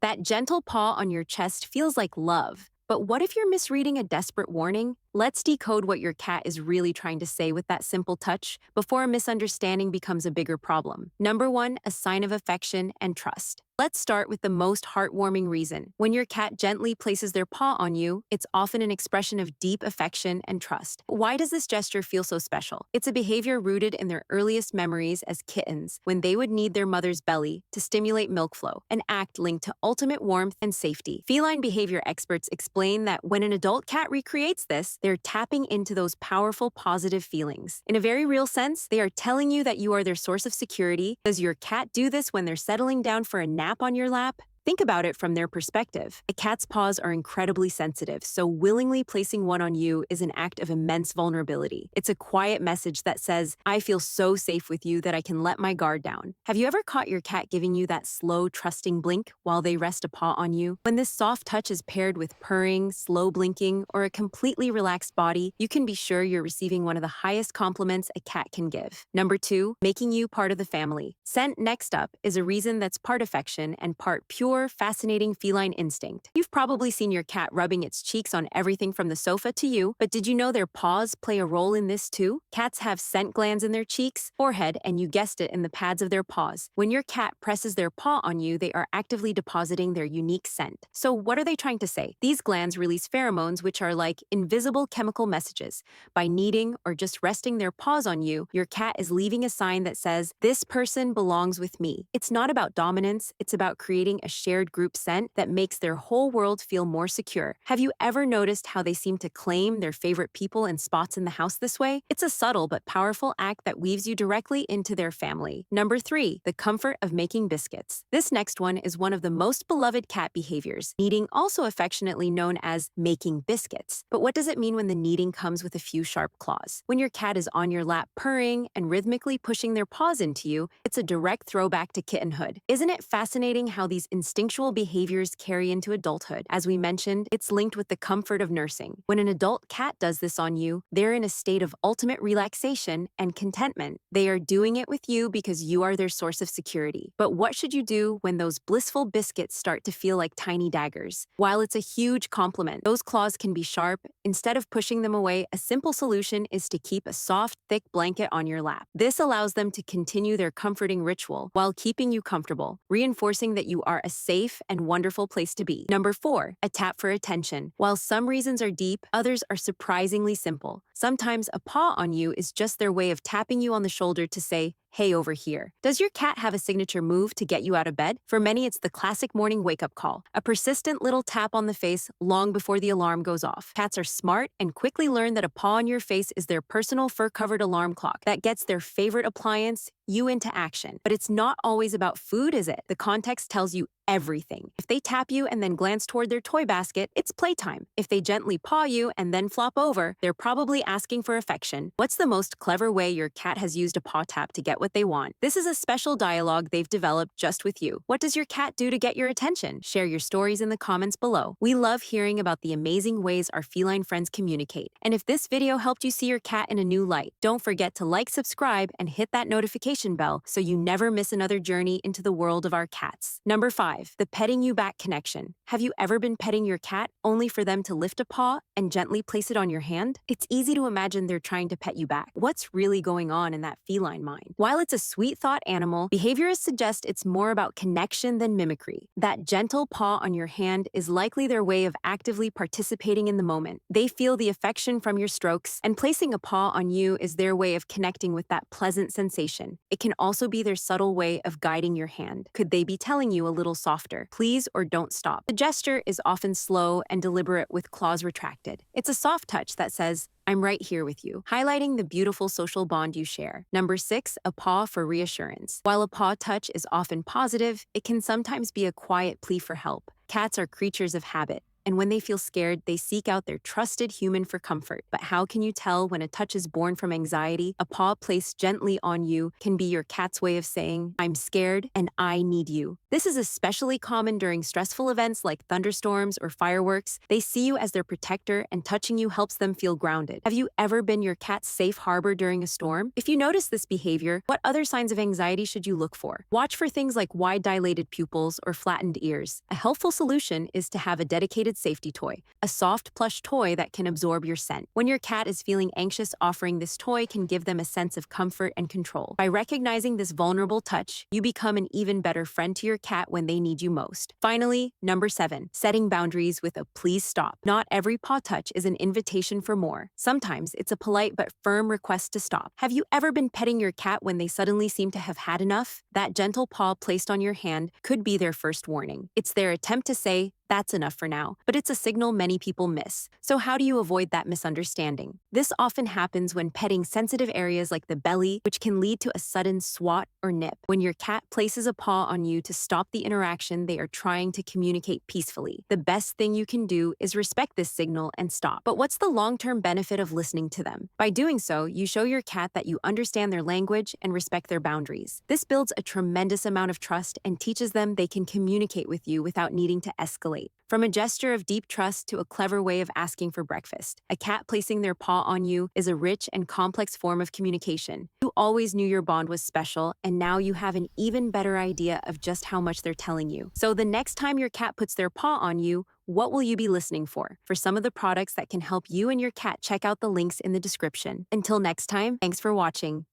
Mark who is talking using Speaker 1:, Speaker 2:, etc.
Speaker 1: That gentle paw on your chest feels like love. But what if you're misreading a desperate warning? Let's decode what your cat is really trying to say with that simple touch before a misunderstanding becomes a bigger problem. Number one, a sign of affection and trust. Let's start with the most heartwarming reason. When your cat gently places their paw on you, it's often an expression of deep affection and trust. Why does this gesture feel so special? It's a behavior rooted in their earliest memories as kittens, when they would knead their mother's belly to stimulate milk flow, an act linked to ultimate warmth and safety. Feline behavior experts explain that when an adult cat recreates this, they're tapping into those powerful positive feelings. In a very real sense, they are telling you that you are their source of security. Does your cat do this when they're settling down for a nap on your lap? Think about it from their perspective. A cat's paws are incredibly sensitive, so willingly placing one on you is an act of immense vulnerability. It's a quiet message that says, I feel so safe with you that I can let my guard down. Have you ever caught your cat giving you that slow, trusting blink while they rest a paw on you? When this soft touch is paired with purring, slow blinking, or a completely relaxed body, you can be sure you're receiving one of the highest compliments a cat can give. Number two, making you part of the family. Scent next up is a reason that's part affection and part pure, fascinating feline instinct. You've probably seen your cat rubbing its cheeks on everything from the sofa to you, but did you know their paws play a role in this too? Cats have scent glands in their cheeks, forehead, and you guessed it, in the pads of their paws. When your cat presses their paw on you, they are actively depositing their unique scent. So what are they trying to say? These glands release pheromones, which are like invisible chemical messages. By kneading or just resting their paws on you, your cat is leaving a sign that says, this person belongs with me. It's not about dominance, it's about creating a shared group scent that makes their whole world feel more secure. Have you ever noticed how they seem to claim their favorite people and spots in the house this way? It's a subtle but powerful act that weaves you directly into their family. Number three, the comfort of making biscuits. This next one is one of the most beloved cat behaviors, kneading, also affectionately known as making biscuits. But what does it mean when the kneading comes with a few sharp claws? When your cat is on your lap purring and rhythmically pushing their paws into you, it's a direct throwback to kittenhood. Isn't it fascinating how these instinctual behaviors carry into adulthood? As we mentioned, it's linked with the comfort of nursing. When an adult cat does this on you, they're in a state of ultimate relaxation and contentment. They are doing it with you because you are their source of security. But what should you do when those blissful biscuits start to feel like tiny daggers? While it's a huge compliment, those claws can be sharp. Instead of pushing them away, a simple solution is to keep a soft, thick blanket on your lap. This allows them to continue their comforting ritual while keeping you comfortable, reinforcing that you are a safe and wonderful place to be. Number four, a tap for attention. While some reasons are deep, others are surprisingly simple. Sometimes a paw on you is just their way of tapping you on the shoulder to say, hey, over here. Does your cat have a signature move to get you out of bed? For many, it's the classic morning wake-up call, a persistent little tap on the face long before the alarm goes off. Cats are smart and quickly learn that a paw on your face is their personal fur-covered alarm clock that gets their favorite appliance, you, into action. But it's not always about food, is it? The context tells you everything. If they tap you and then glance toward their toy basket, it's playtime. If they gently paw you and then flop over, they're probably asking for affection. What's the most clever way your cat has used a paw tap to get what they want? This is a special dialogue they've developed just with you. What does your cat do to get your attention? Share your stories in the comments below. We love hearing about the amazing ways our feline friends communicate. And if this video helped you see your cat in a new light, don't forget to like, subscribe, and hit that notification bell so you never miss another journey into the world of our cats. Number five, the petting you back connection. Have you ever been petting your cat only for them to lift a paw and gently place it on your hand? It's easy to imagine they're trying to pet you back. What's really going on in that feline mind? While it's a sweet thought animal, behaviorists suggest it's more about connection than mimicry. That gentle paw on your hand is likely their way of actively participating in the moment. They feel the affection from your strokes, and placing a paw on you is their way of connecting with that pleasant sensation. It can also be their subtle way of guiding your hand. Could they be telling you a little softer, please or don't stop? The gesture is often slow and deliberate with claws retracted. It's a soft touch that says, I'm right here with you, highlighting the beautiful social bond you share. Number six, a paw for reassurance. While a paw touch is often positive, it can sometimes be a quiet plea for help. Cats are creatures of habit. And when they feel scared, they seek out their trusted human for comfort. But how can you tell when a touch is born from anxiety? A paw placed gently on you can be your cat's way of saying, I'm scared and I need you. This is especially common during stressful events like thunderstorms or fireworks. They see you as their protector, and touching you helps them feel grounded. Have you ever been your cat's safe harbor during a storm? If you notice this behavior, what other signs of anxiety should you look for? Watch for things like wide dilated pupils or flattened ears. A helpful solution is to have a dedicated safety toy, a soft plush toy that can absorb your scent. When your cat is feeling anxious, offering this toy can give them a sense of comfort and control. By recognizing this vulnerable touch, you become an even better friend to your cat when they need you most. Finally, number 7, setting boundaries with a please stop. Not every paw touch is an invitation for more. Sometimes it's a polite but firm request to stop. Have you ever been petting your cat when they suddenly seem to have had enough? That gentle paw placed on your hand could be their first warning. It's their attempt to say, that's enough for now, but it's a signal many people miss. So how do you avoid that misunderstanding? This often happens when petting sensitive areas like the belly, which can lead to a sudden swat or nip. When your cat places a paw on you to stop the interaction, they are trying to communicate peacefully. The best thing you can do is respect this signal and stop. But what's the long-term benefit of listening to them? By doing so, you show your cat that you understand their language and respect their boundaries. This builds a tremendous amount of trust and teaches them they can communicate with you without needing to escalate. From a gesture of deep trust to a clever way of asking for breakfast, a cat placing their paw on you is a rich and complex form of communication. You always knew your bond was special, and now you have an even better idea of just how much they're telling you. So the next time your cat puts their paw on you, what will you be listening for? For some of the products that can help you and your cat, check out the links in the description. Until next time, thanks for watching.